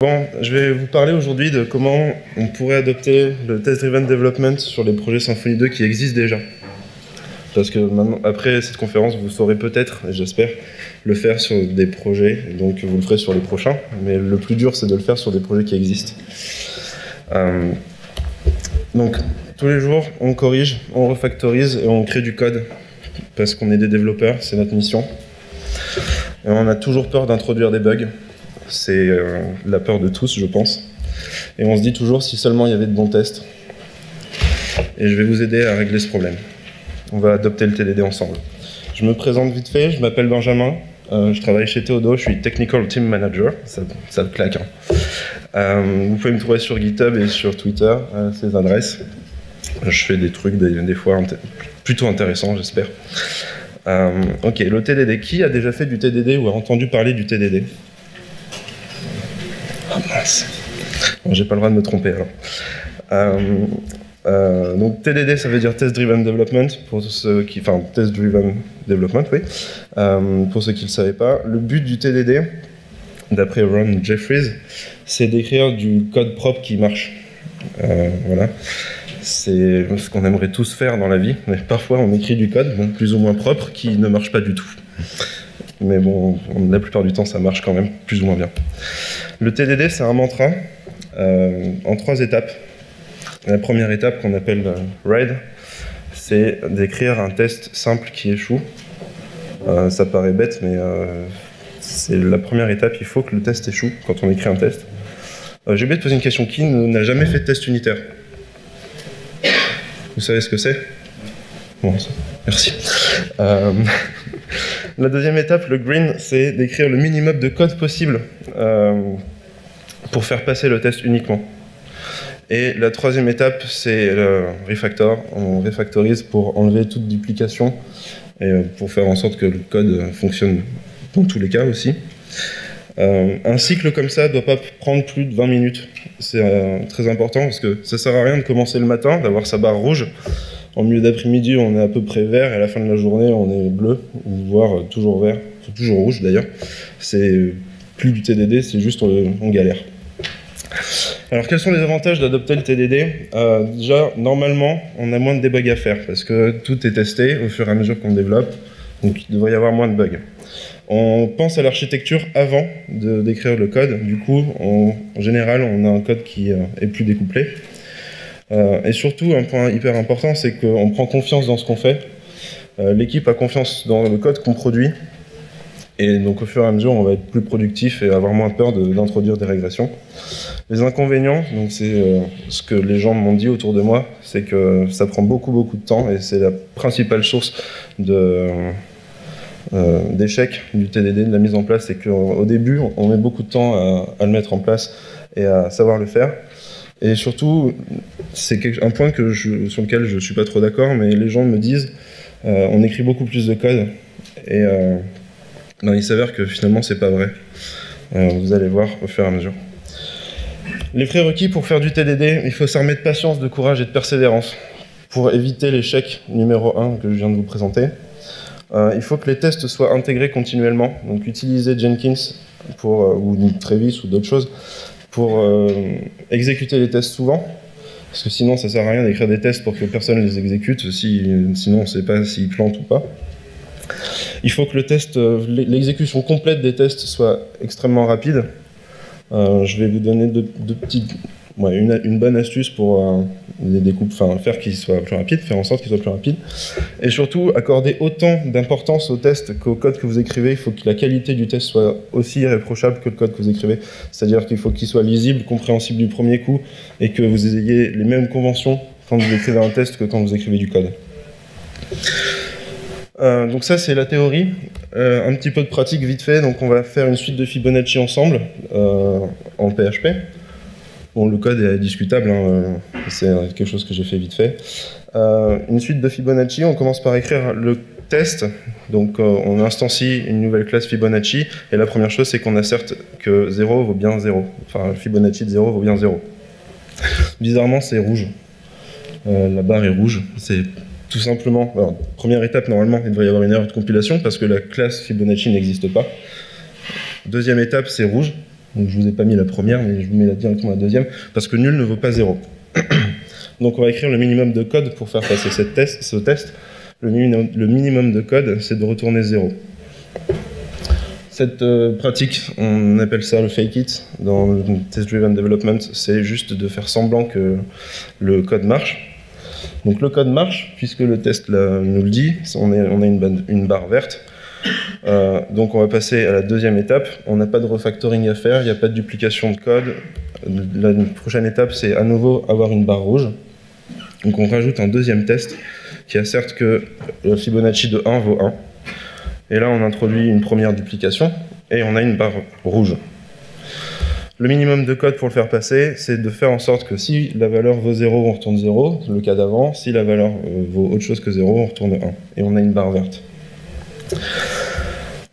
Bon, je vais vous parler aujourd'hui de comment on pourrait adopter le test-driven development sur les projets Symfony 2 qui existent déjà. Parce que maintenant, après cette conférence, vous saurez peut-être, et j'espère, le faire sur des projets, donc vous le ferez sur les prochains, mais le plus dur, c'est de le faire sur des projets qui existent. Donc, tous les jours, on corrige, on refactorise et on crée du code, parce qu'on est des développeurs, c'est notre mission. Et on a toujours peur d'introduire des bugs. C'est la peur de tous, je pense. Et on se dit toujours si seulement il y avait de bons tests. Et je vais vous aider à régler ce problème. On va adopter le TDD ensemble. Je me présente vite fait, je m'appelle Benjamin. Je travaille chez Theodo, je suis Technical Team Manager. Ça claque. Vous pouvez me trouver sur GitHub et sur Twitter, à ces adresses. Je fais des trucs des fois plutôt intéressants, j'espère. Ok, le TDD. Qui a déjà fait du TDD ou a entendu parler du TDD? Ah mince. Bon, j'ai pas le droit de me tromper alors. Donc TDD, ça veut dire Test Driven Development, pour ceux qui... Enfin, Test Driven Development, oui. Pour ceux qui ne le savaient pas. Le but du TDD, d'après Ron Jeffries, c'est d'écrire du code propre qui marche. Voilà. C'est ce qu'on aimerait tous faire dans la vie, mais parfois on écrit du code, bon, plus ou moins propre, qui ne marche pas du tout. Mais bon, la plupart du temps, ça marche quand même plus ou moins bien. Le TDD, c'est un mantra en 3 étapes. La première étape, qu'on appelle RAID, c'est d'écrire un test simple qui échoue. Ça paraît bête, mais c'est la première étape. Il faut que le test échoue quand on écrit un test. J'ai oublié de poser une question. Qui n'a jamais fait de test unitaire? Vous savez ce que c'est? Bon, merci. La deuxième étape, le green, c'est d'écrire le minimum de code possible pour faire passer le test uniquement. Et la troisième étape, c'est le refactor. On refactorise pour enlever toute duplication et pour faire en sorte que le code fonctionne dans tous les cas aussi. Un cycle comme ça ne doit pas prendre plus de 20 minutes. C'est très important parce que ça ne sert à rien de commencer le matin, d'avoir sa barre rouge. En milieu d'après-midi, on est à peu près vert et à la fin de la journée, on est bleu, voire toujours vert, toujours rouge d'ailleurs. C'est plus du TDD, c'est juste on galère. Alors quels sont les avantages d'adopter le TDD? Déjà, normalement, on a moins de debugs à faire parce que tout est testé au fur et à mesure qu'on développe, donc il devrait y avoir moins de bugs. On pense à l'architecture avant d'écrire le code, du coup, en général, on a un code qui est plus découplé. Et surtout, un point hyper important, c'est qu'on prend confiance dans ce qu'on fait. L'équipe a confiance dans le code qu'on produit, et donc au fur et à mesure, on va être plus productif et avoir moins peur d'introduire des régressions. Les inconvénients, donc c'est ce que les gens m'ont dit autour de moi, c'est que ça prend beaucoup de temps et c'est la principale source d'échec du TDD, de la mise en place. C'est qu'au début, on met beaucoup de temps à le mettre en place et à savoir le faire. Et surtout, c'est un point sur lequel je ne suis pas trop d'accord, mais les gens me disent on écrit beaucoup plus de code et il s'avère que finalement c'est pas vrai. Vous allez voir au fur et à mesure. Les prérequis pour faire du TDD, il faut s'armer de patience, de courage et de persévérance pour éviter l'échec numéro 1 que je viens de vous présenter. Il faut que les tests soient intégrés continuellement, donc utiliser Jenkins ou Travis ou d'autres choses pour exécuter les tests souvent, parce que sinon ça sert à rien d'écrire des tests pour que personne les exécute, sinon on ne sait pas s'ils plantent ou pas. Il faut que l'exécution complète des tests soit extrêmement rapide. Je vais vous donner une bonne astuce pour les découpes, faire qu'ils soient plus rapides, faire en sorte qu'ils soient plus rapides. Et surtout, accorder autant d'importance au test qu'au code que vous écrivez. Il faut que la qualité du test soit aussi irréprochable que le code que vous écrivez. C'est-à-dire qu'il faut qu'il soit lisible, compréhensible du premier coup, et que vous ayez les mêmes conventions quand vous écrivez un test que quand vous écrivez du code. Donc ça, c'est la théorie. Un petit peu de pratique vite fait. Donc on va faire une suite de Fibonacci ensemble, en PHP. Bon, le code est discutable, hein, c'est quelque chose que j'ai fait vite fait. Une suite de Fibonacci, on commence par écrire le test. Donc on instancie une nouvelle classe Fibonacci, et la première chose, c'est qu'on asserte que 0 vaut bien 0. Enfin, Fibonacci de 0 vaut bien 0. Bizarrement, c'est rouge. La barre est rouge. C'est tout simplement... Alors, première étape, normalement, il devrait y avoir une erreur de compilation, parce que la classe Fibonacci n'existe pas. Deuxième étape, c'est rouge. Donc je vous ai pas mis la première, mais je vous mets directement la deuxième, parce que nul ne vaut pas 0. Donc on va écrire le minimum de code pour faire passer ce test. Le minimum de code, c'est de retourner 0. Cette pratique, on appelle ça le fake it. Dans le test-driven development, c'est juste de faire semblant que le code marche. Donc le code marche, puisque le test là, nous le dit, on a une barre verte. Donc on va passer à la deuxième étape. On n'a pas de refactoring à faire, il n'y a pas de duplication de code. La prochaine étape, c'est à nouveau avoir une barre rouge. Donc on rajoute un deuxième test qui asserte que le Fibonacci de 1 vaut 1. Et là, on introduit une première duplication et on a une barre rouge. Le minimum de code pour le faire passer, c'est de faire en sorte que si la valeur vaut 0, on retourne 0, le cas d'avant. Si la valeur vaut autre chose que 0, on retourne 1. Et on a une barre verte.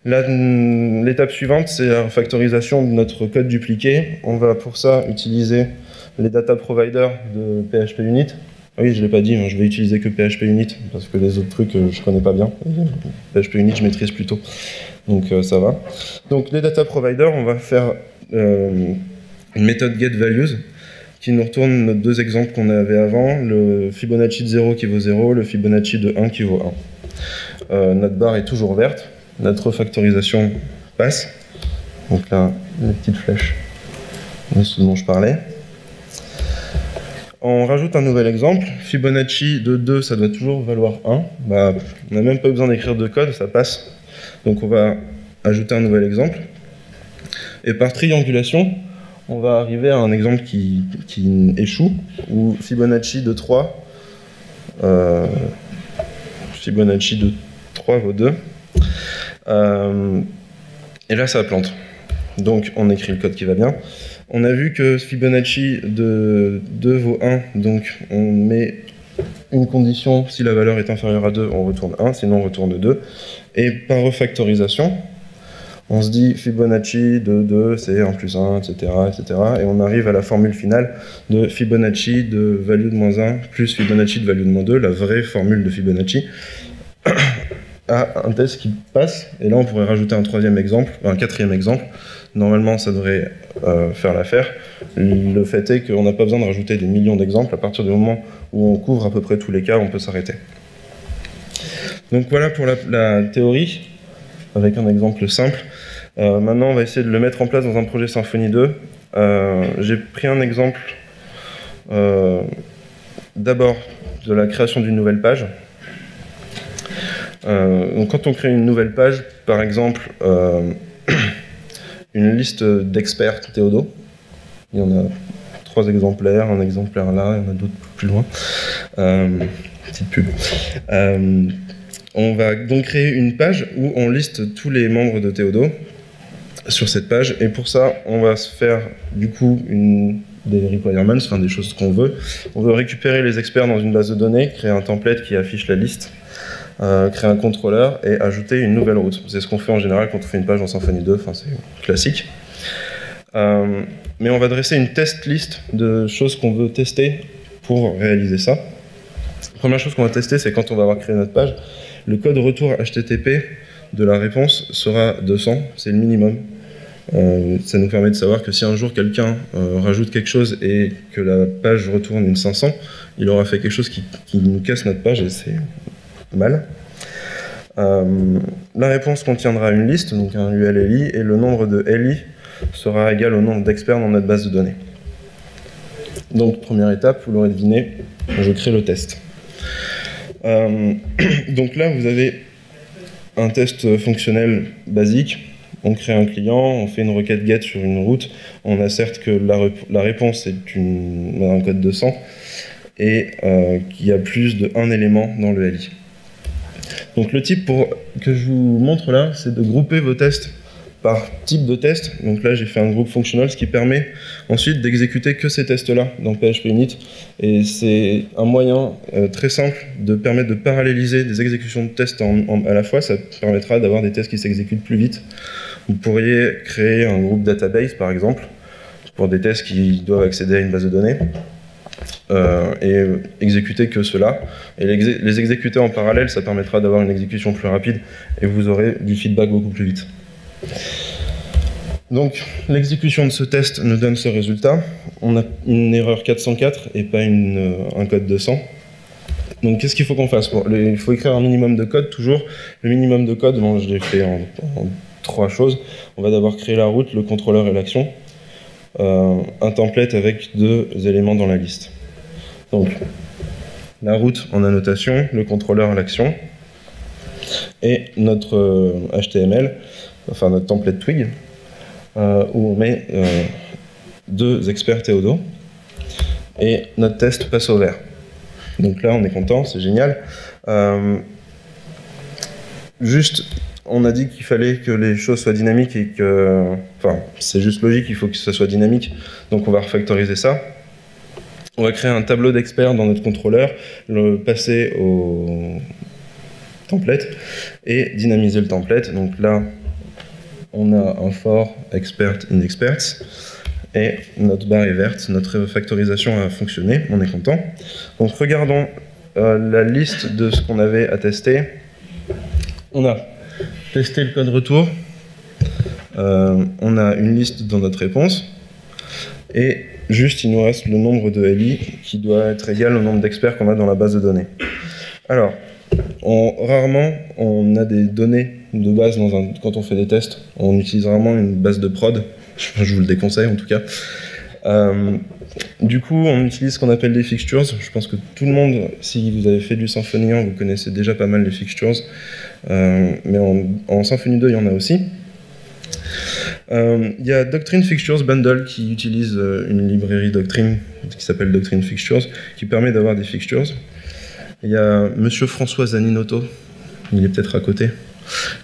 L'étape suivante, c'est la factorisation de notre code dupliqué. On va pour ça utiliser les data providers de PHP Unit. Ah oui, je ne l'ai pas dit, je vais utiliser que PHP Unit, parce que les autres trucs, je ne connais pas bien. PHP Unit, je maîtrise plutôt. Donc ça va. Donc les data providers, on va faire une méthode getValues qui nous retourne nos deux exemples qu'on avait avant, le Fibonacci de 0 qui vaut 0, le Fibonacci de 1 qui vaut 1. Notre barre est toujours verte, notre refactorisation passe. Donc là, les petites flèches, c'est ce dont je parlais. On rajoute un nouvel exemple. Fibonacci de 2, ça doit toujours valoir 1. On n'a même pas besoin d'écrire de code, ça passe. Donc on va ajouter un nouvel exemple. Et par triangulation, on va arriver à un exemple qui échoue, où Fibonacci de 3, Fibonacci de 3 vaut 2. Et là, ça plante. Donc on écrit le code qui va bien. On a vu que Fibonacci de 2 vaut 1, donc on met une condition, si la valeur est inférieure à 2, on retourne 1, sinon on retourne 2. Et par refactorisation, on se dit Fibonacci de 2, c'est 1 plus 1, etc., etc. Et on arrive à la formule finale de Fibonacci de value de moins 1 plus Fibonacci de value de moins 2, la vraie formule de Fibonacci, à un test qui passe. Et là, on pourrait rajouter un troisième exemple, un quatrième exemple. Normalement, ça devrait faire l'affaire. Le fait est qu'on n'a pas besoin de rajouter des millions d'exemples. À partir du moment où on couvre à peu près tous les cas, on peut s'arrêter. Donc voilà pour la théorie, avec un exemple simple. Maintenant, on va essayer de le mettre en place dans un projet Symfony 2. J'ai pris un exemple d'abord de la création d'une nouvelle page. Donc quand on crée une nouvelle page, par exemple, une liste d'experts Théodo. Il y en a 3 exemplaires, un exemplaire là, il y en a d'autres plus loin. Petite pub. On va donc créer une page où on liste tous les membres de Théodo sur cette page. Et pour ça, on va se faire du coup des requirements, enfin des choses qu'on veut. On veut récupérer les experts dans une base de données, créer un template qui affiche la liste. Créer un contrôleur et ajouter une nouvelle route. C'est ce qu'on fait en général quand on fait une page dans Symfony 2, enfin c'est classique. Mais on va dresser une test list de choses qu'on veut tester pour réaliser ça. La première chose qu'on va tester, c'est quand on va avoir créé notre page, le code retour HTTP de la réponse sera 200, c'est le minimum. Ça nous permet de savoir que si un jour quelqu'un rajoute quelque chose et que la page retourne une 500, il aura fait quelque chose qui nous casse notre page et c'est mal. La réponse contiendra une liste, donc un ULLI, et le nombre de LI sera égal au nombre d'experts dans notre base de données. Donc, première étape, vous l'aurez deviné, je crée le test. Donc là, vous avez un test fonctionnel basique. On crée un client, on fait une requête GET sur une route, on asserte que la réponse est un code 200 et qu'il y a plus de 1 élément dans le LI. Donc le type que je vous montre là, c'est de grouper vos tests par type de test. Donc là, j'ai fait un groupe functional, ce qui permet ensuite d'exécuter que ces tests-là dans PHP Unit. Et c'est un moyen très simple de permettre de paralléliser des exécutions de tests à la fois. Ça permettra d'avoir des tests qui s'exécutent plus vite. Vous pourriez créer un groupe database, par exemple, pour des tests qui doivent accéder à une base de données. Et exécuter que cela. Et les exécuter en parallèle, ça permettra d'avoir une exécution plus rapide et vous aurez du feedback beaucoup plus vite. Donc l'exécution de ce test nous donne ce résultat. On a une erreur 404 et pas un code 200. Donc qu'est-ce qu'il faut qu'on fasse? Il faut écrire un minimum de code toujours. Le minimum de code, bon, je l'ai fait en 3 choses. On va d'abord créer la route, le contrôleur et l'action. Un template avec 2 éléments dans la liste. Donc la route en annotation, le contrôleur l'action, et notre HTML, enfin notre template Twig, où on met 2 experts Théodo, et notre test passe au vert. Donc là on est content, c'est génial. Juste, on a dit qu'il fallait que les choses soient dynamiques et que... Enfin, c'est juste logique, il faut que ça soit dynamique, donc on va refactoriser ça. On va créer un tableau d'experts dans notre contrôleur, le passer au template et dynamiser le template. Donc là, on a un for expert in experts et notre barre est verte, notre factorisation a fonctionné, on est content. Donc regardons la liste de ce qu'on avait à tester. On a testé le code retour, on a une liste dans notre réponse et juste, il nous reste le nombre de LI qui doit être égal au nombre d'experts qu'on a dans la base de données. Alors, rarement, on a des données de base quand on fait des tests. On utilise rarement une base de prod. Je vous le déconseille, en tout cas. Du coup, on utilise ce qu'on appelle des fixtures. Je pense que tout le monde, si vous avez fait du Symfony 1, vous connaissez déjà pas mal les fixtures. Mais en Symfony 2, il y en a aussi. Il y a Doctrine Fixtures Bundle qui utilise une librairie Doctrine qui s'appelle Doctrine Fixtures qui permet d'avoir des fixtures. Il y a Monsieur François Zaninotto, il est peut-être à côté,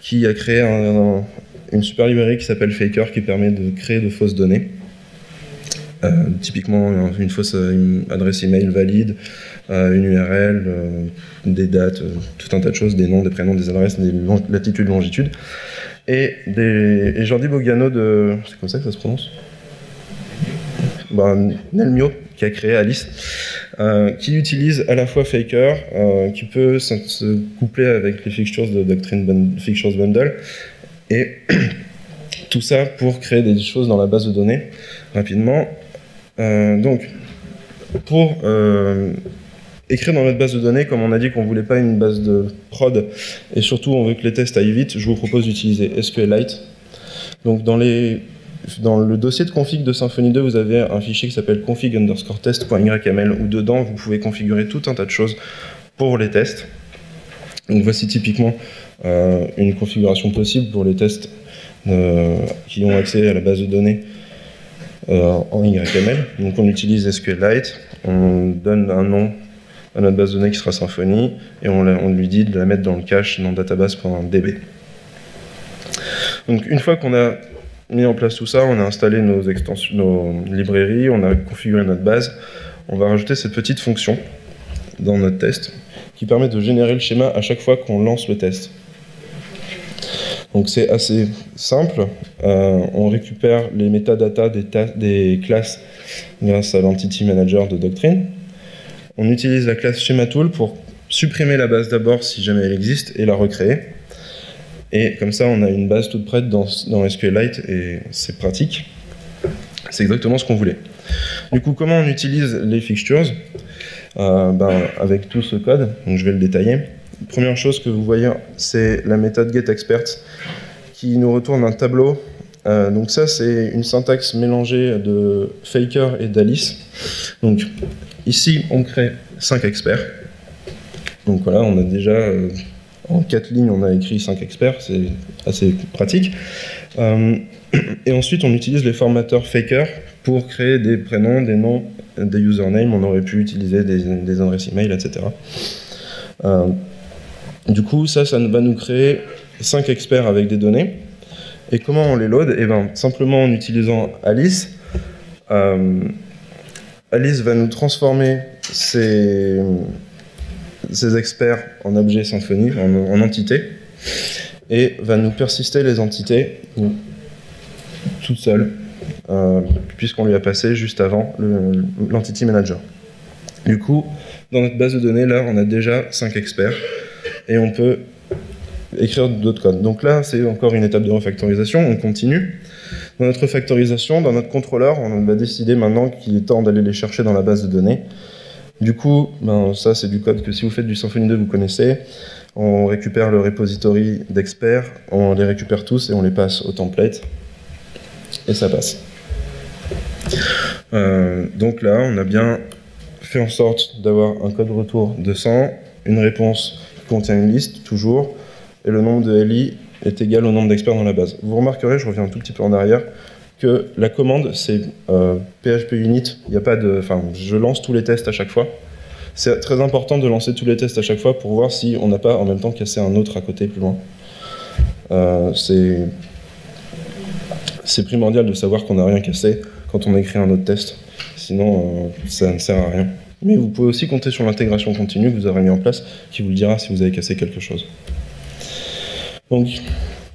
qui a créé une super librairie qui s'appelle Faker qui permet de créer de fausses données. Typiquement une fausse adresse email valide, une URL, des dates, tout un tas de choses, des noms, des prénoms, des adresses, des latitudes, longitudes. Et Jordi Bogano c'est comme ça que ça se prononce, Nelmio, qui a créé Alice, qui utilise à la fois Faker, qui peut se coupler avec les fixtures de Doctrine Fixtures Bundle, et tout ça pour créer des choses dans la base de données rapidement. Donc, pour écrire dans notre base de données, comme on a dit qu'on voulait pas une base de prod, et surtout on veut que les tests aillent vite, je vous propose d'utiliser SQLite. Donc dans le dossier de config de Symfony 2, vous avez un fichier qui s'appelle config_test.yml, où dedans vous pouvez configurer tout un tas de choses pour les tests. Donc voici typiquement une configuration possible pour les tests qui ont accès à la base de données en YML. Donc on utilise SQLite, on donne un nom à notre base de données qui sera Symfony, et on lui dit de la mettre dans le cache dans database.db. Donc une fois qu'on a mis en place tout ça, on a installé nos librairies, on a configuré notre base, on va rajouter cette petite fonction dans notre test qui permet de générer le schéma à chaque fois qu'on lance le test. Donc c'est assez simple, on récupère les métadatas des classes grâce à l'entity manager de Doctrine. On utilise la classe SchemaTool pour supprimer la base d'abord si jamais elle existe et la recréer. Et comme ça, on a une base toute prête dans SQLite et c'est pratique. C'est exactement ce qu'on voulait. Du coup, comment on utilise les fixtures? Avec tout ce code, donc je vais le détailler. Première chose que vous voyez, c'est la méthode getExperts qui nous retourne un tableau. Donc ça, c'est une syntaxe mélangée de Faker et d'Alice. Donc ici, on crée 5 experts. Donc voilà, on a déjà, en 4 lignes, on a écrit 5 experts, c'est assez pratique. Et ensuite, on utilise les formateurs Faker pour créer des prénoms, des noms, des usernames. On aurait pu utiliser des adresses email, etc. Du coup, ça va nous créer 5 experts avec des données. Et comment on les load? Simplement en utilisant Alice. Alice va nous transformer ces experts en objets Symfony, en entités, et va nous persister les entités toutes seules, puisqu'on lui a passé juste avant l'entity manager. Du coup, dans notre base de données, là, on a déjà 5 experts, et on peut écrire d'autres codes. Donc là, c'est encore une étape de refactorisation, on continue. Dans notre refactorisation, dans notre contrôleur, on va décider maintenant qu'il est temps d'aller les chercher dans la base de données. Du coup, ça c'est du code que si vous faites du Symfony 2, vous connaissez. On récupère le repository d'experts, on les récupère tous et on les passe au template. Et ça passe. Donc là, on a bien fait en sorte d'avoir un code retour de 100, une réponse qui contient une liste, toujours, et le nombre de LI est égal au nombre d'experts dans la base. Vous remarquerez, je reviens un tout petit peu en arrière, que la commande, c'est PHP unit, il n'y a pas de... Enfin, je lance tous les tests à chaque fois. C'est très important de lancer tous les tests à chaque fois pour voir si on n'a pas en même temps cassé un autre à côté plus loin. C'est primordial de savoir qu'on n'a rien cassé quand on écrit un autre test, sinon ça ne sert à rien. Mais vous pouvez aussi compter sur l'intégration continue que vous aurez mis en place, qui vous le dira si vous avez cassé quelque chose. Donc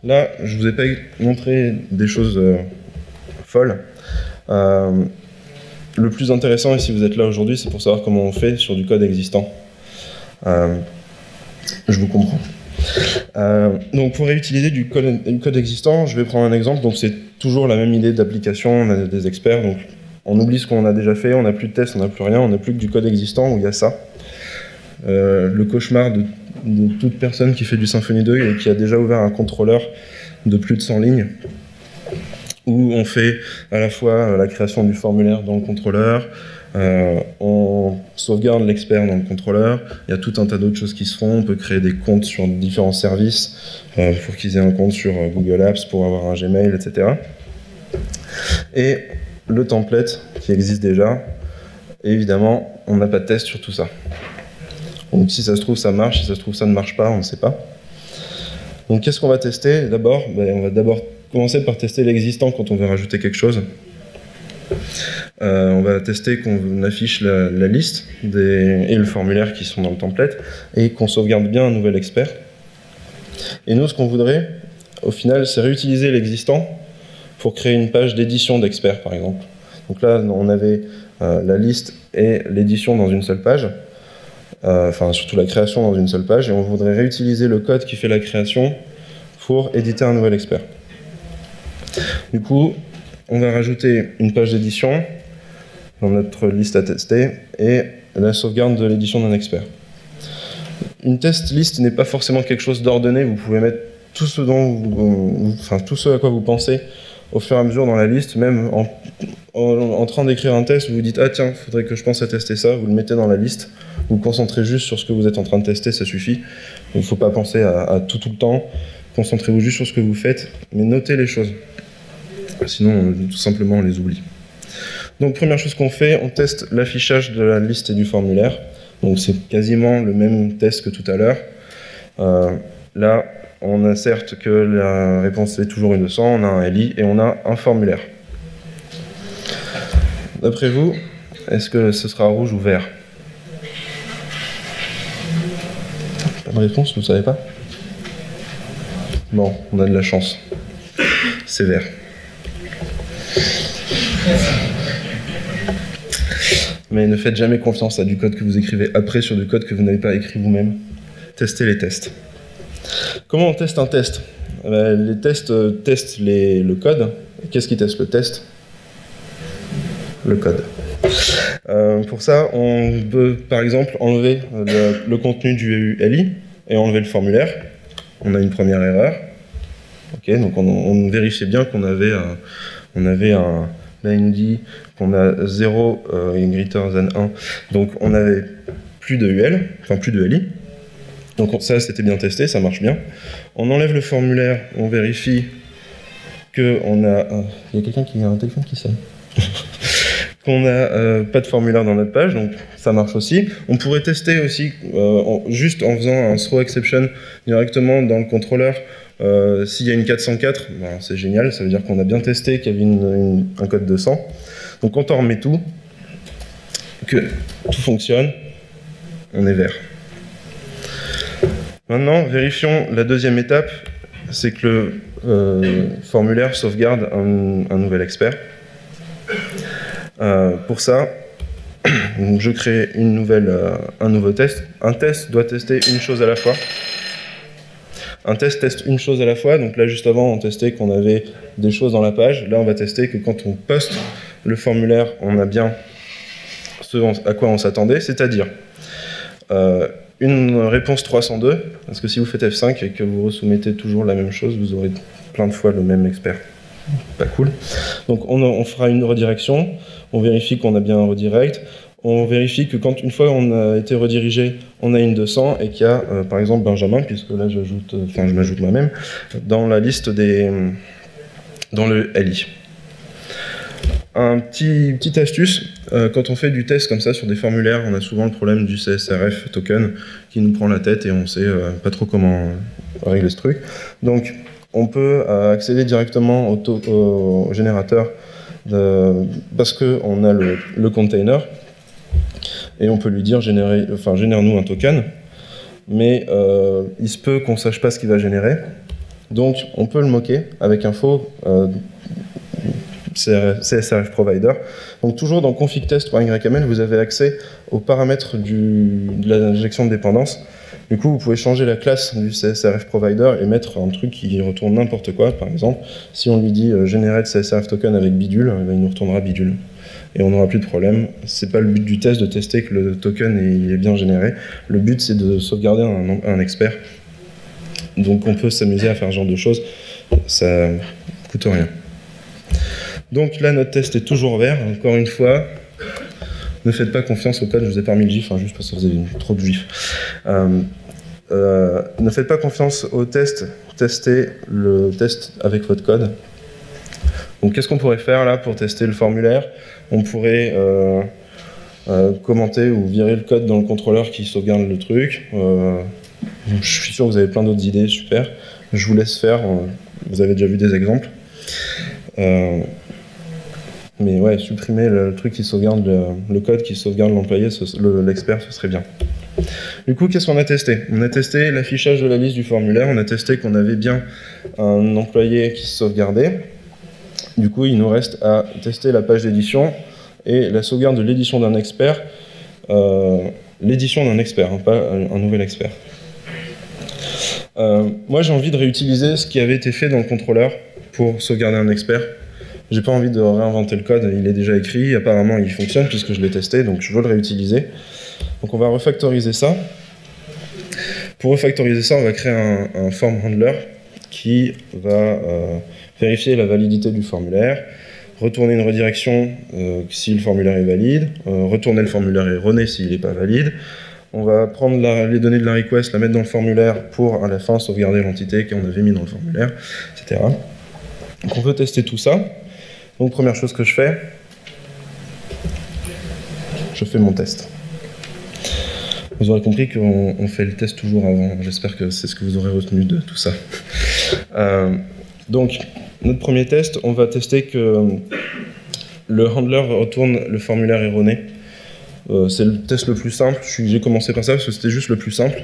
là, je ne vous ai pas montré des choses folles. Le plus intéressant, et si vous êtes là aujourd'hui, c'est pour savoir comment on fait sur du code existant. Je vous comprends. Donc pour réutiliser du code existant, je vais prendre un exemple. Donc c'est toujours la même idée d'application, on a des experts, donc on oublie ce qu'on a déjà fait, on n'a plus de tests, on n'a plus rien, on n'a plus que du code existant où il y a ça. Le cauchemar de toute personne qui fait du Symfony 2 et qui a déjà ouvert un contrôleur de plus de 100 lignes, où on fait à la fois la création du formulaire dans le contrôleur, on sauvegarde l'expert dans le contrôleur, il y a tout un tas d'autres choses qui se font, on peut créer des comptes sur différents services pour qu'ils aient un compte sur Google Apps, pour avoir un Gmail, etc. Et le template qui existe déjà, et évidemment, on n'a pas de test sur tout ça. Donc si ça se trouve ça marche, si ça se trouve ça ne marche pas, on ne sait pas. Donc qu'est-ce qu'on va tester d'abord? On va d'abord commencer par tester l'existant quand on veut rajouter quelque chose. On va tester qu'on affiche la liste et le formulaire qui sont dans le template et qu'on sauvegarde bien un nouvel expert. Et nous, ce qu'on voudrait, au final, c'est réutiliser l'existant pour créer une page d'édition d'experts, par exemple. Donc là, on avait la liste et l'édition dans une seule page, enfin surtout la création dans une seule page, et on voudrait réutiliser le code qui fait la création pour éditer un nouvel expert. Du coup, on va rajouter une page d'édition dans notre liste à tester et la sauvegarde de l'édition d'un expert. Une test list n'est pas forcément quelque chose d'ordonné, vous pouvez mettre tout ce tout ce à quoi vous pensez au fur et à mesure dans la liste, même en train d'écrire un test, vous vous dites « Ah tiens, il faudrait que je pense à tester ça », vous le mettez dans la liste, vous vous concentrez juste sur ce que vous êtes en train de tester, ça suffit. Il ne faut pas penser à tout le temps, concentrez-vous juste sur ce que vous faites, mais notez les choses. Sinon, tout simplement, on les oublie. Donc, première chose qu'on fait, on teste l'affichage de la liste et du formulaire. Donc, c'est quasiment le même test que tout à l'heure. Là, on inserte que la réponse est toujours une 200, on a un LI et on a un formulaire. D'après vous, est-ce que ce sera rouge ou vert? Pas de réponse, vous ne savez pas? Bon, on a de la chance. C'est vert. Mais ne faites jamais confiance à du code que vous écrivez après sur du code que vous n'avez pas écrit vous-même. Testez les tests. Comment on teste un test? Les tests testent le code. Qu'est-ce qui teste le test? Le code. Pour ça, on peut par exemple enlever le contenu du LI et enlever le formulaire. On a une première erreur. Ok, donc on vérifiait bien qu'on avait là il nous dit qu'on a 0 greater than 1, donc on avait plus de UL, enfin plus de LI. Donc ça c'était bien testé, ça marche bien. On enlève le formulaire, on vérifie qu'on a... il y a quelqu'un qui a un téléphone qui sonne. Qu'on n'a pas de formulaire dans notre page, donc ça marche aussi. On pourrait tester aussi, juste en faisant un throw exception directement dans le contrôleur, s'il y a une 404, ben c'est génial, ça veut dire qu'on a bien testé qu'il y avait un code 200. Donc quand on remet tout, que tout fonctionne, on est vert. Maintenant, vérifions la deuxième étape, c'est que le formulaire sauvegarde un nouvel expert. Pour ça, je crée un nouveau test. Un test doit tester une chose à la fois. Un test teste une chose à la fois, donc là juste avant on testait qu'on avait des choses dans la page, là on va tester que quand on poste le formulaire, on a bien ce à quoi on s'attendait, c'est-à-dire une réponse 302, parce que si vous faites F5 et que vous resoumettez toujours la même chose, vous aurez plein de fois le même expert. Pas cool. Donc on fera une redirection, on vérifie qu'on a bien un redirect, on vérifie que quand une fois on a été redirigé, on a une 200 et qu'il y a par exemple Benjamin, puisque là je m'ajoute moi-même, dans la liste dans le LI. Petite astuce, quand on fait du test comme ça sur des formulaires, on a souvent le problème du CSRF token qui nous prend la tête et on sait pas trop comment régler ce truc. Donc on peut accéder directement au générateur parce qu'on a le container et on peut lui dire génère-nous un token, mais il se peut qu'on sache pas ce qu'il va générer, donc on peut le moquer avec un faux CSRF provider. Donc toujours dans config test.yml, vous avez accès aux paramètres de l'injection de dépendance. Du coup, vous pouvez changer la classe du CSRF provider et mettre un truc qui retourne n'importe quoi. Par exemple, si on lui dit générer le CSRF token avec bidule, il nous retournera bidule. Et on n'aura plus de problème. C'est pas le but du test de tester que le token est bien généré. Le but, c'est de sauvegarder un expert. Donc on peut s'amuser à faire ce genre de choses. Ça coûte rien. Donc là, notre test est toujours vert. Encore une fois, ne faites pas confiance au code. Je vous ai pas mis le GIF, juste parce que vous avez trop de GIF. Ne faites pas confiance au test. Testez le test avec votre code. Donc qu'est-ce qu'on pourrait faire là pour tester le formulaire? On pourrait commenter ou virer le code dans le contrôleur qui sauvegarde le truc. Je suis sûr que vous avez plein d'autres idées, super. Je vous laisse faire. Vous avez déjà vu des exemples. Mais ouais, supprimer le truc qui sauvegarde le code qui sauvegarde l'employé, l'expert, ce serait bien. Du coup, qu'est-ce qu'on a testé? On a testé l'affichage de la liste du formulaire, on a testé qu'on avait bien un employé qui se sauvegardait. Du coup, il nous reste à tester la page d'édition et la sauvegarde de l'édition d'un expert. L'édition d'un expert, pas un nouvel expert. Moi, j'ai envie de réutiliser ce qui avait été fait dans le contrôleur pour sauvegarder un expert. J'ai pas envie de réinventer le code, il est déjà écrit, apparemment il fonctionne puisque je l'ai testé, donc je veux le réutiliser. Donc on va refactoriser ça. Pour refactoriser ça, on va créer un form handler qui va vérifier la validité du formulaire, retourner une redirection si le formulaire est valide, retourner le formulaire erroné s'il n'est pas valide. On va prendre les données de la request, la mettre dans le formulaire pour à la fin sauvegarder l'entité qu'on avait mis dans le formulaire, etc. Donc on veut tester tout ça. Donc première chose que je fais mon test. Vous aurez compris qu'on fait le test toujours avant. J'espère que c'est ce que vous aurez retenu de tout ça. Donc, notre premier test, on va tester que le handler retourne le formulaire erroné. C'est le test le plus simple. J'ai commencé par ça parce que c'était juste le plus simple.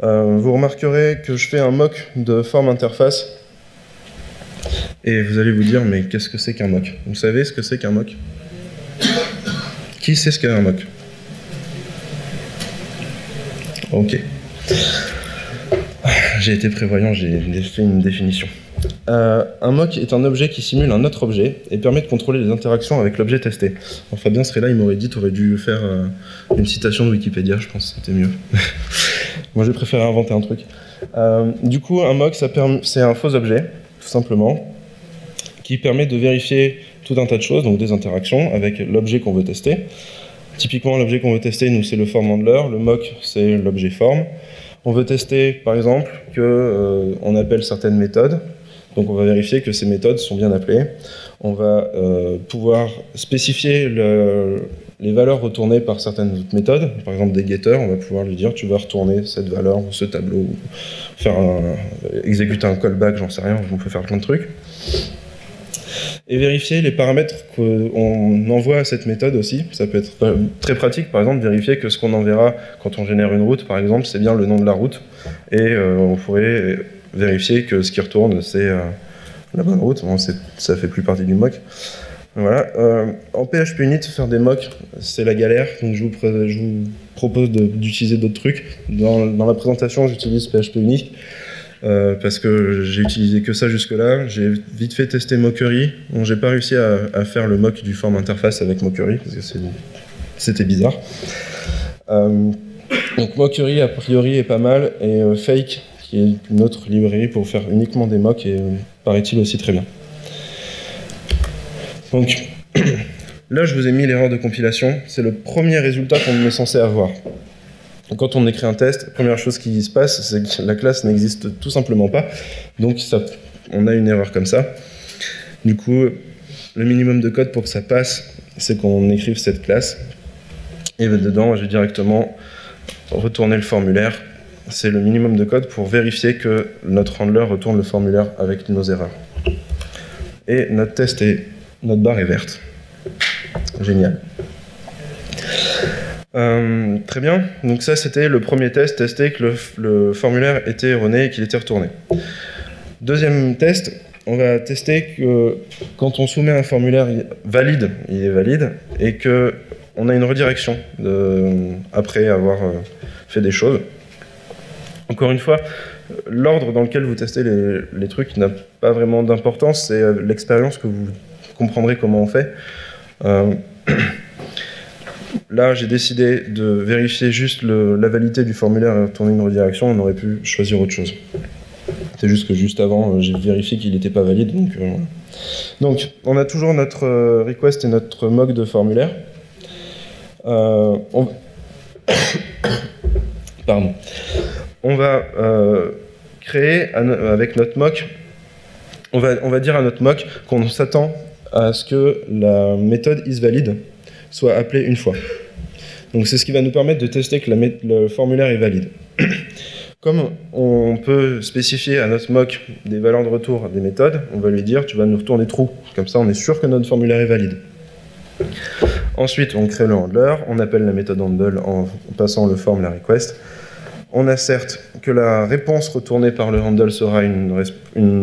Vous remarquerez que je fais un mock de form interface. Et vous allez vous dire, mais qu'est-ce que c'est qu'un mock? Vous savez ce que c'est qu'un mock? Qui sait ce qu'est un mock? Ok. J'ai été prévoyant, j'ai fait une définition. Un mock est un objet qui simule un autre objet et permet de contrôler les interactions avec l'objet testé. Alors, Fabien serait là, il m'aurait dit, tu aurais dû faire une citation de Wikipédia, je pense que c'était mieux. Moi, j'ai préféré inventer un truc. Du coup, un mock, c'est un faux objet, tout simplement, qui permet de vérifier tout un tas de choses, donc des interactions avec l'objet qu'on veut tester. Typiquement, l'objet qu'on veut tester, nous, c'est le form handler. Le mock, c'est l'objet form. On veut tester, par exemple, qu'on appelle certaines méthodes. Donc, on va vérifier que ces méthodes sont bien appelées. On va pouvoir spécifier les valeurs retournées par certaines autres méthodes. Par exemple, des getters, on va pouvoir lui dire tu vas retourner cette valeur ou ce tableau, exécuter un callback, j'en sais rien, on peut faire plein de trucs. Et vérifier les paramètres qu'on envoie à cette méthode aussi. Ça peut être très pratique, par exemple, vérifier que ce qu'on enverra quand on génère une route, par exemple, c'est bien le nom de la route. Et on pourrait vérifier que ce qui retourne, c'est la bonne route. Bon, ça fait plus partie du mock. Voilà. En PHP Unit, faire des mocks, c'est la galère, donc je vous propose d'utiliser d'autres trucs. Dans la présentation, j'utilise PHP Unit, parce que j'ai utilisé que ça jusque-là. J'ai vite fait tester Mockery. Bon, j'ai pas réussi à faire le mock du form interface avec Mockery, parce que c'était bizarre. Donc Mockery, a priori, est pas mal, et Fake, qui est une autre librairie pour faire uniquement des mocks, et paraît-il aussi très bien. Donc là, je vous ai mis l'erreur de compilation. C'est le premier résultat qu'on est censé avoir. Quand on écrit un test, la première chose qui se passe, c'est que la classe n'existe tout simplement pas. Donc on a une erreur comme ça. Du coup, le minimum de code pour que ça passe, c'est qu'on écrive cette classe. Et dedans, je vais directement retourner le formulaire. C'est le minimum de code pour vérifier que notre handler retourne le formulaire avec nos erreurs. Et notre barre est verte. Génial. Très bien, donc ça c'était le premier test, tester que le formulaire était erroné et qu'il était retourné. Deuxième test, on va tester que quand on soumet un formulaire valide, il est valide, et qu'on a une redirection après avoir fait des choses. Encore une fois, l'ordre dans lequel vous testez les trucs n'a pas vraiment d'importance, c'est l'expérience que vous comprendrez comment on fait. Là, j'ai décidé de vérifier juste la validité du formulaire et retourner une redirection. On aurait pu choisir autre chose. C'est juste que juste avant, j'ai vérifié qu'il n'était pas valide. Donc, on a toujours notre request et notre mock de formulaire. Pardon. On va créer avec notre mock. On va dire à notre mock qu'on s'attend à ce que la méthode isValid soit appelée une fois. Donc c'est ce qui va nous permettre de tester que le formulaire est valide. Comme on peut spécifier à notre mock des valeurs de retour des méthodes, on va lui dire tu vas nous retourner true. Comme ça on est sûr que notre formulaire est valide. Ensuite on crée le handler, on appelle la méthode handle en passant le form, la request. On asserte que la réponse retournée par le handle sera une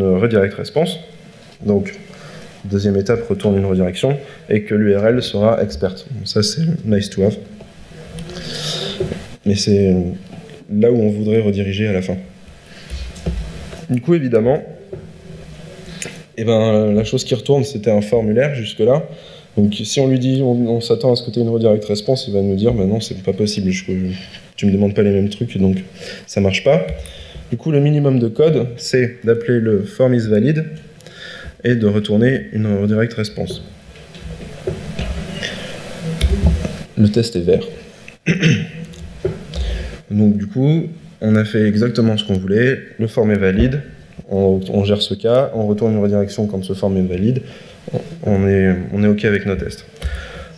redirect response. Donc deuxième étape, retourne une redirection, et que l'URL sera expert. Ça, c'est nice to have. Mais c'est là où on voudrait rediriger à la fin. Du coup, évidemment, la chose qui retourne, c'était un formulaire jusque-là. Donc si on lui dit, on s'attend à ce que tu aies une redirect response, il va nous dire, non, c'est pas possible, tu me demandes pas les mêmes trucs, donc ça marche pas. Du coup, le minimum de code, c'est d'appeler le form isValid, et de retourner une redirect response. Le test est vert. Donc du coup, on a fait exactement ce qu'on voulait, le form est valide, on gère ce cas, on retourne une redirection quand ce form est valide, on est OK avec nos tests.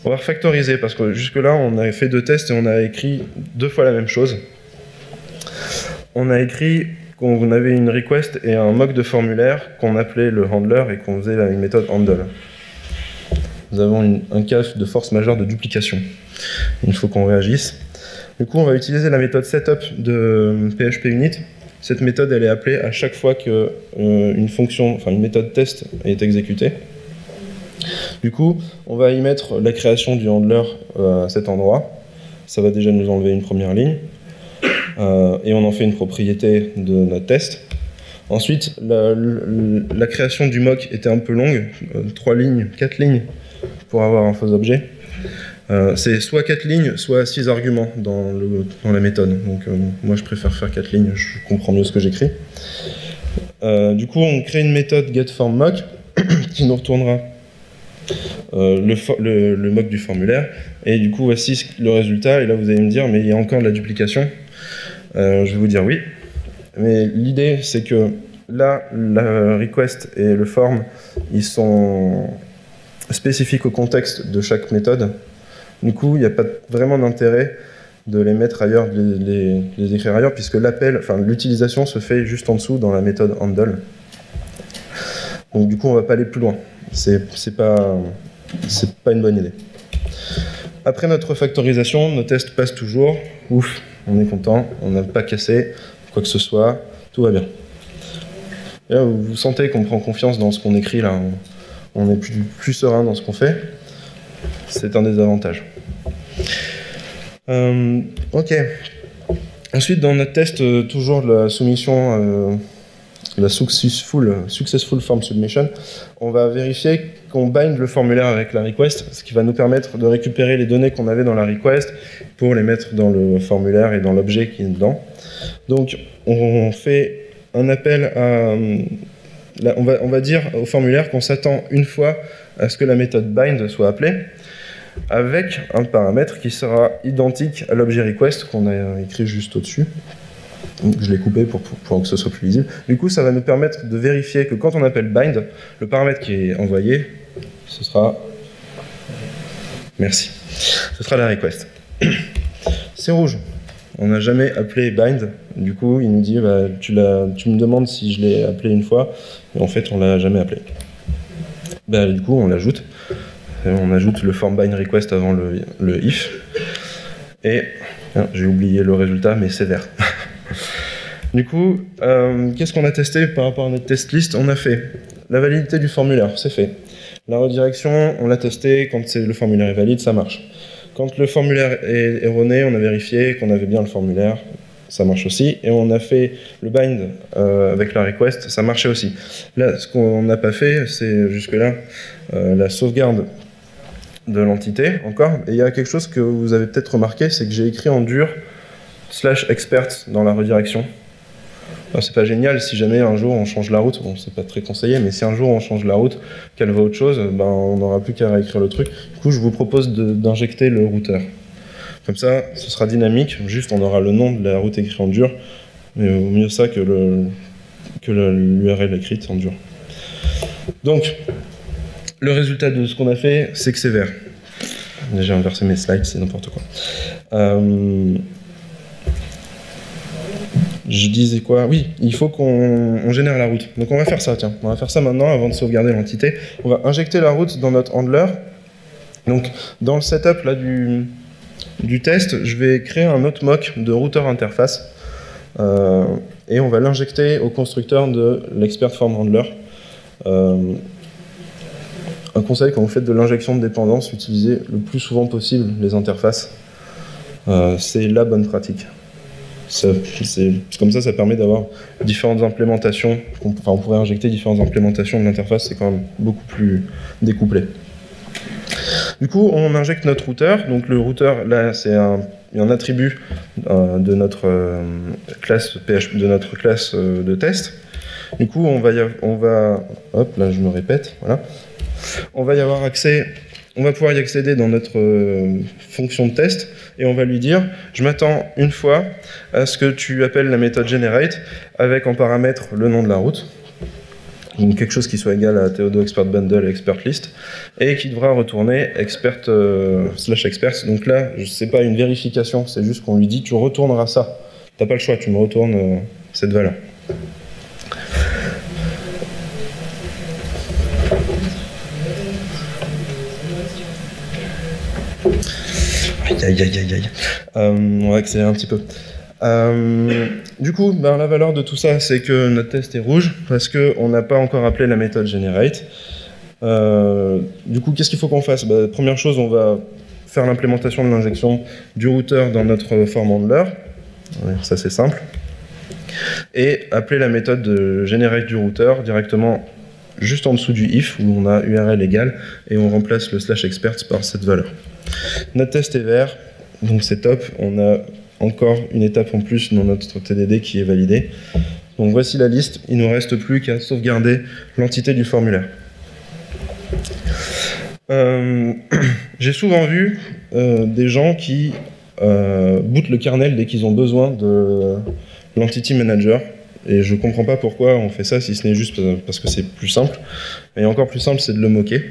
On va refactoriser, parce que jusque-là, on a fait 2 tests et on a écrit 2 fois la même chose. On a écrit qu'on avait une request et un mock de formulaire qu'on appelait le handler et qu'on faisait une méthode handle. Nous avons un cas de force majeure de duplication. Il faut qu'on réagisse. Du coup, on va utiliser la méthode setup de PHP Unit. Cette méthode, elle est appelée à chaque fois qu'une fonction, enfin une méthode test est exécutée. Du coup, on va y mettre la création du handler à cet endroit. Ça va déjà nous enlever une première ligne. Et on en fait une propriété de notre test. Ensuite, la création du mock était un peu longue, 3 lignes, 4 lignes pour avoir un faux objet. C'est soit 4 lignes, soit 6 arguments dans la méthode. Donc moi je préfère faire 4 lignes, je comprends mieux ce que j'écris. Du coup, on crée une méthode getFormMock qui nous retournera le mock du formulaire. Et du coup, voici le résultat. Et là, vous allez me dire, mais il y a encore de la duplication. Je vais vous dire oui. Mais l'idée, c'est que là, la request et le form, ils sont spécifiques au contexte de chaque méthode. Du coup, il n'y a pas vraiment d'intérêt de les mettre ailleurs, de les écrire ailleurs, puisque l'utilisation se fait juste en dessous dans la méthode handle. Donc du coup, on ne va pas aller plus loin. C'est pas une bonne idée. Après notre factorisation, nos tests passent toujours. Ouf, on est content, on n'a pas cassé quoi que ce soit, tout va bien. Et là, vous sentez qu'on prend confiance dans ce qu'on écrit là. on est plus serein dans ce qu'on fait. C'est un des avantages. Ok. Ensuite, dans notre test, toujours de la soumission, la successful form submission, on va vérifier qu'on bind le formulaire avec la request, ce qui va nous permettre de récupérer les données qu'on avait dans la request pour les mettre dans le formulaire et dans l'objet qui est dedans. Donc, on fait un appel à... On va dire au formulaire qu'on s'attend une fois à ce que la méthode bind soit appelée, avec un paramètre qui sera identique à l'objet request qu'on a écrit juste au-dessus. Je l'ai coupé pour que ce soit plus lisible. Du coup, ça va nous permettre de vérifier que quand on appelle bind, le paramètre qui est envoyé, ce sera... Merci. Ce sera la request. C'est rouge. On n'a jamais appelé bind. Du coup, il nous dit, bah, tu me demandes si je l'ai appelé une fois, mais en fait, on l'a jamais appelé. Bah, du coup, on l'ajoute. On ajoute le form bind request avant le if. Et j'ai oublié le résultat, mais c'est vert. Du coup, qu'est-ce qu'on a testé par rapport à notre test list? On a fait la validité du formulaire, c'est fait. La redirection, on l'a testé, quand le formulaire est valide, ça marche. Quand le formulaire est erroné, on a vérifié qu'on avait bien le formulaire, ça marche aussi. Et on a fait le bind avec la request, ça marchait aussi. Là, ce qu'on n'a pas fait, c'est jusque-là la sauvegarde de l'entité, encore. Et il y a quelque chose que vous avez peut-être remarqué, c'est que j'ai écrit en dur /expert dans la redirection. C'est pas génial si jamais un jour on change la route, bon c'est pas très conseillé, mais si un jour on change la route, qu'elle va autre chose, ben on n'aura plus qu'à réécrire le truc. Du coup je vous propose d'injecter le routeur. Comme ça, ce sera dynamique, juste on aura le nom de la route écrit en dur, mais au mieux ça que l'URL écrite en dur. Donc, le résultat de ce qu'on a fait, c'est que c'est vert. J'ai inversé mes slides, c'est n'importe quoi. Je disais quoi? Oui, il faut qu'on génère la route. Donc on va faire ça, tiens. On va faire ça maintenant avant de sauvegarder l'entité. On va injecter la route dans notre handler. Donc dans le setup là, du test, je vais créer un autre mock de routeur interface. Et on va l'injecter au constructeur de l'expert form handler. Un conseil, quand vous faites de l'injection de dépendance, utilisez le plus souvent possible les interfaces. C'est la bonne pratique. Comme ça, ça permet d'avoir différentes implémentations. Enfin, on pourrait injecter différentes implémentations de l'interface, c'est quand même beaucoup plus découplé. Du coup, on injecte notre routeur. Donc le routeur, là, c'est un attribut de notre classe de test. Du coup, on va, hop, là, je me répète, voilà. On va pouvoir y accéder dans notre fonction de test et on va lui dire je m'attends une fois à ce que tu appelles la méthode generate avec en paramètre le nom de la route, donc quelque chose qui soit égal à Theodo expert bundle et expert list, et qui devra retourner expert /expert. Donc là, c'est pas une vérification, c'est juste qu'on lui dit tu retourneras ça. T'as pas le choix, tu me retournes cette valeur. Aïe. On va accélérer un petit peu. Du coup, la valeur de tout ça, c'est que notre test est rouge, parce qu'on n'a pas encore appelé la méthode generate. Du coup, qu'est-ce qu'il faut qu'on fasse? Première chose, on va faire l'implémentation de l'injection du routeur dans notre form handler. Ouais, ça, c'est simple. Et appeler la méthode de generate du routeur directement juste en dessous du if, où on a URL égale, et on remplace le /expert par cette valeur. Notre test est vert, donc c'est top. On a encore une étape en plus dans notre TDD qui est validée. Donc voici la liste. Il ne nous reste plus qu'à sauvegarder l'entité du formulaire. J'ai souvent vu des gens qui bootent le kernel dès qu'ils ont besoin de l'entity manager. Et je ne comprends pas pourquoi on fait ça, si ce n'est juste parce que c'est plus simple. Et encore plus simple, c'est de le moquer.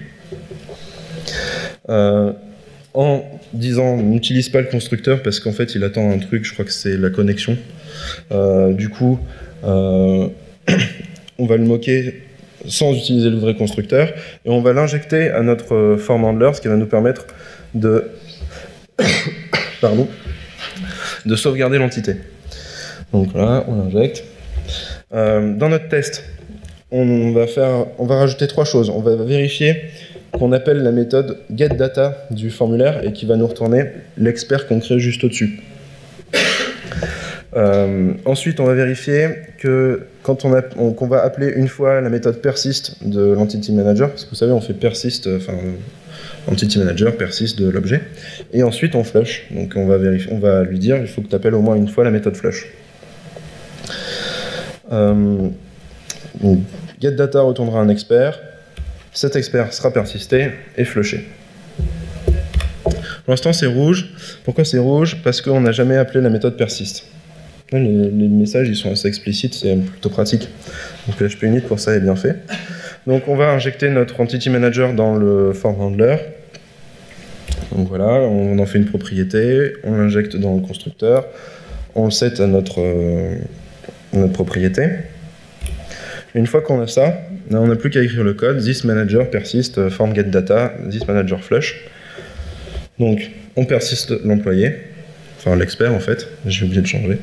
En disant n'utilise pas le constructeur parce qu'en fait il attend un truc, je crois que c'est la connexion. Du coup, on va le moquer sans utiliser le vrai constructeur et on va l'injecter à notre form handler, ce qui va nous permettre de de sauvegarder l'entité. Donc là, on l'injecte. Dans notre test, on va rajouter 3 choses. On va vérifier qu'on appelle la méthode getData du formulaire et qui va nous retourner l'expert qu'on crée juste au-dessus. Ensuite, on va vérifier que quand qu'on va appeler une fois la méthode persist de l'entity manager, parce que vous savez, on fait persist, entity manager, persist de l'objet, et ensuite on flush. Donc on va lui dire, il faut que tu appelles au moins une fois la méthode flush. GetData retournera un expert, cet expert sera persisté et flushé. Pour l'instant c'est rouge. Pourquoi c'est rouge? Parce qu'on n'a jamais appelé la méthode persist. Les messages ils sont assez explicites, c'est plutôt pratique. Donc PHP Unit pour ça est bien fait. Donc on va injecter notre entity manager dans le form handler. Donc voilà, on en fait une propriété, on l'injecte dans le constructeur, on le set à notre propriété. Une fois qu'on a ça, on n'a plus qu'à écrire le code, this manager persist form getData, this manager flush. Donc on persiste l'employé, enfin l'expert en fait, j'ai oublié de changer,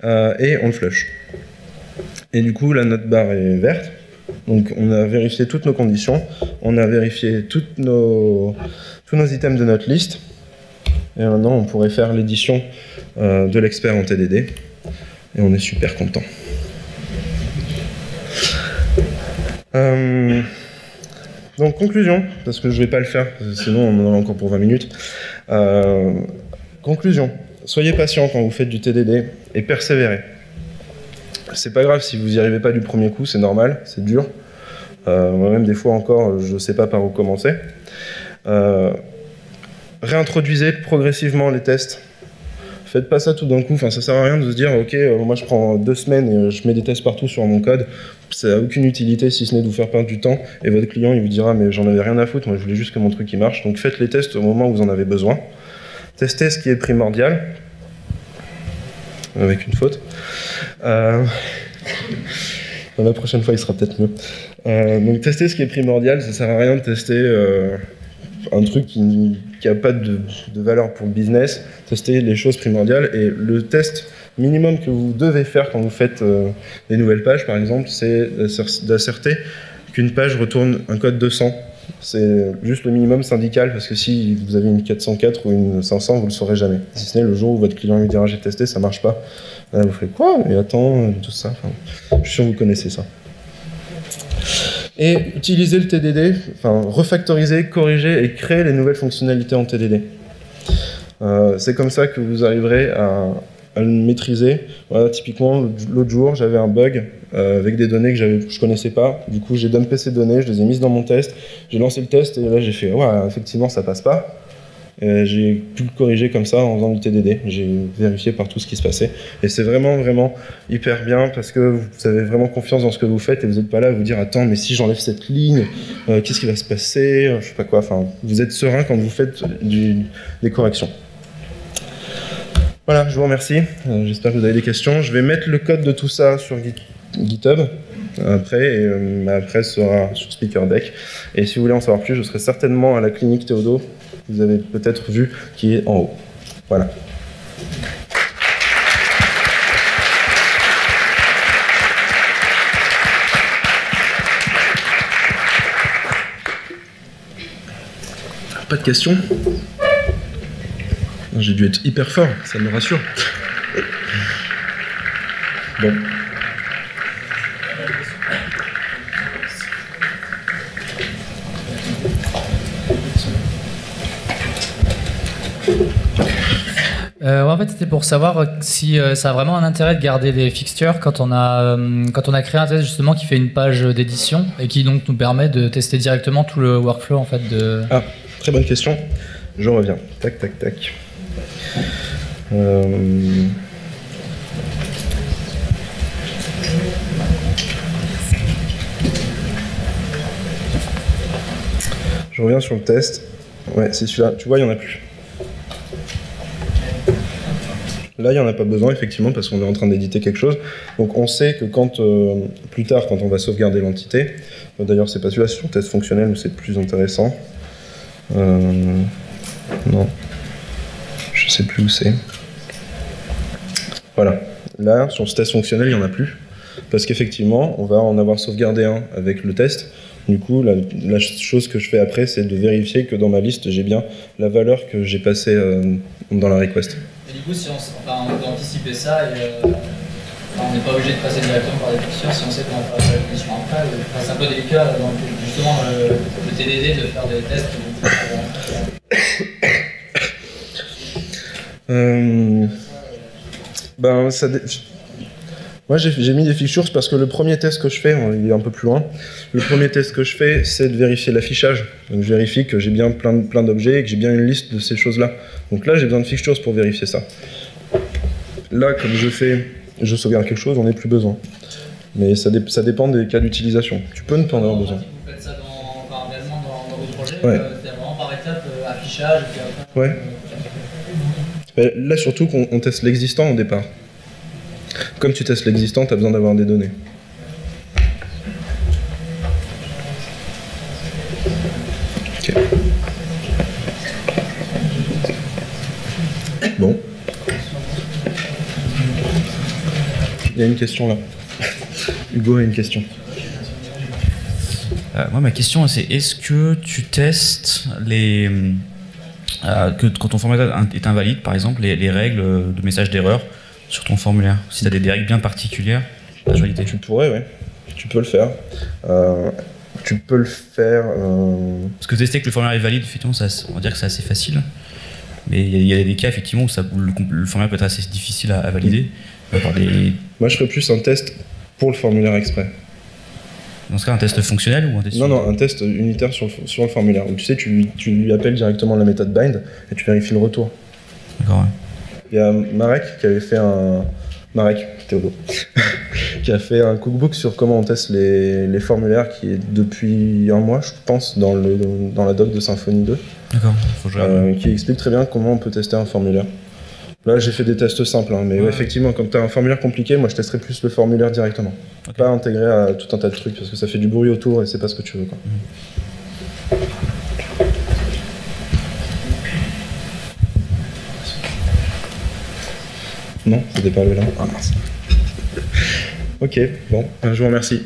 et on le flush. Et du coup, là, notre barre est verte. Donc on a vérifié toutes nos conditions, on a vérifié tous nos items de notre liste, et maintenant on pourrait faire l'édition de l'expert en TDD, et on est super content. Donc conclusion, parce que je vais pas le faire, sinon on en a encore pour 20 minutes. Conclusion, soyez patient quand vous faites du TDD et persévérez. C'est pas grave si vous n'y arrivez pas du premier coup, c'est normal, c'est dur. Moi-même, des fois encore, je sais pas par où commencer. Réintroduisez progressivement les tests. Faites pas ça tout d'un coup, enfin, ça sert à rien de se dire ok, moi je prends 2 semaines et je mets des tests partout sur mon code. Ça n'a aucune utilité si ce n'est de vous faire perdre du temps et votre client il vous dira mais j'en avais rien à foutre, moi je voulais juste que mon truc il marche. Donc faites les tests au moment où vous en avez besoin. Testez ce qui est primordial, avec une faute. La prochaine fois il sera peut-être mieux. Donc testez ce qui est primordial, ça sert à rien de tester un truc qui n'a pas de valeur pour le business. Testez les choses primordiales et le test minimum que vous devez faire quand vous faites des nouvelles pages, par exemple, c'est d'asserter qu'une page retourne un code 200. C'est juste le minimum syndical, parce que si vous avez une 404 ou une 500, vous le saurez jamais. Si ce n'est le jour où votre client lui dira j'ai testé, ça marche pas. Là, vous ferez quoi? Mais attends, tout ça. Enfin, je suis sûr que vous connaissez ça. Et utilisez le TDD, enfin refactoriser, corriger et créer les nouvelles fonctionnalités en TDD. C'est comme ça que vous arriverez à le maîtriser. Voilà, typiquement, l'autre jour, j'avais un bug avec des données que je connaissais pas. Du coup, j'ai dumpé ces données, je les ai mises dans mon test. J'ai lancé le test et là, j'ai fait ouais, effectivement, ça passe pas. J'ai pu le corriger comme ça en faisant du TDD. J'ai vérifié par tout ce qui se passait. Et c'est vraiment, vraiment hyper bien parce que vous avez vraiment confiance dans ce que vous faites et vous n'êtes pas là à vous dire attends, mais si j'enlève cette ligne, qu'est-ce qui va se passer? Je sais pas quoi. Enfin, vous êtes serein quand vous faites des corrections. Voilà, je vous remercie. J'espère que vous avez des questions. Je vais mettre le code de tout ça sur GitHub après, et après ce sera sur SpeakerDeck. Et si vous voulez en savoir plus, je serai certainement à la clinique Théodo, que vous avez peut-être vu, qui est en haut. Voilà. Pas de questions? J'ai dû être hyper fort, ça me rassure. Bon. En fait, c'était pour savoir si ça a vraiment un intérêt de garder des fixtures quand on a créé un test justement qui fait une page d'édition et qui donc nous permet de tester directement tout le workflow en fait de. Ah, très bonne question. Je reviens. Tac, tac, tac. Je reviens sur le test. Ouais, c'est celui-là. Tu vois, il n'y en a plus. Là, il n'y en a pas besoin, effectivement, parce qu'on est en train d'éditer quelque chose. Donc, on sait que quand, plus tard, quand on va sauvegarder l'entité, d'ailleurs, c'est pas celui-là, c'est sur test fonctionnel où c'est plus intéressant. Non. Je sais plus où c'est. Voilà. Là, sur ce test fonctionnel, il n'y en a plus. parce qu'effectivement, on va en avoir sauvegardé un avec le test. Du coup, la chose que je fais après, c'est de vérifier que dans ma liste, j'ai bien la valeur que j'ai passée dans la request. Et du coup, si on peut anticiper ça, et, on n'est pas obligé de passer directement par des fixtures si on sait qu'on va faire la définition après. C'est un peu délicat, donc, justement, le TDD, de faire des tests. Moi, j'ai mis des fixtures parce que le premier test que je fais, il est un peu plus loin. Le premier test que je fais, c'est de vérifier l'affichage. Donc, je vérifie que j'ai bien plein d'objets et que j'ai bien une liste de ces choses-là. Donc là, j'ai besoin de fixtures pour vérifier ça. Là, comme je sauvegarde quelque chose, on n'a plus besoin. Mais ça dépend des cas d'utilisation. Tu peux ne pas en avoir besoin. Vous faites ça réellement dans vos projets, ouais. C'est vraiment par étape, affichage, et puis après, ouais. Là, surtout qu'on teste l'existant au départ. Comme tu testes l'existant, tu as besoin d'avoir des données. Ok. Bon. Il y a une question là. Hugo a une question. Moi, ma question, c'est est-ce que tu testes que quand ton formulaire est invalide, par exemple, les règles de message d'erreur sur ton formulaire? Si tu as des règles bien particulières à valider. Tu pourrais, oui. Tu peux le faire. Tu peux le faire. Parce que tester que le formulaire est valide, effectivement, on va dire que c'est assez facile. Mais il y a des cas, effectivement, où le formulaire peut être assez difficile à valider. Moi, je ferais plus un test pour le formulaire exprès. Dans ce cas, un test fonctionnel ou un test... Non, un test unitaire sur le formulaire. Où tu sais, tu lui appelles directement la méthode bind et tu vérifies le retour. D'accord, ouais. Il y a Marek qui avait fait Marek Théodo qui a fait un cookbook sur comment on teste les formulaires, qui est depuis un mois, je pense, dans la doc de Symfony 2. D'accord, faut que je regarde. Qui explique très bien comment on peut tester un formulaire. Là, j'ai fait des tests simples, hein, mais ouais, effectivement, quand tu as un formulaire compliqué, moi je testerais plus le formulaire directement. Okay. Pas intégrer à tout un tas de trucs, parce que ça fait du bruit autour et c'est pas ce que tu veux, quoi. Non, c'était pas le là. Ah mince. Ok, bon, je vous remercie.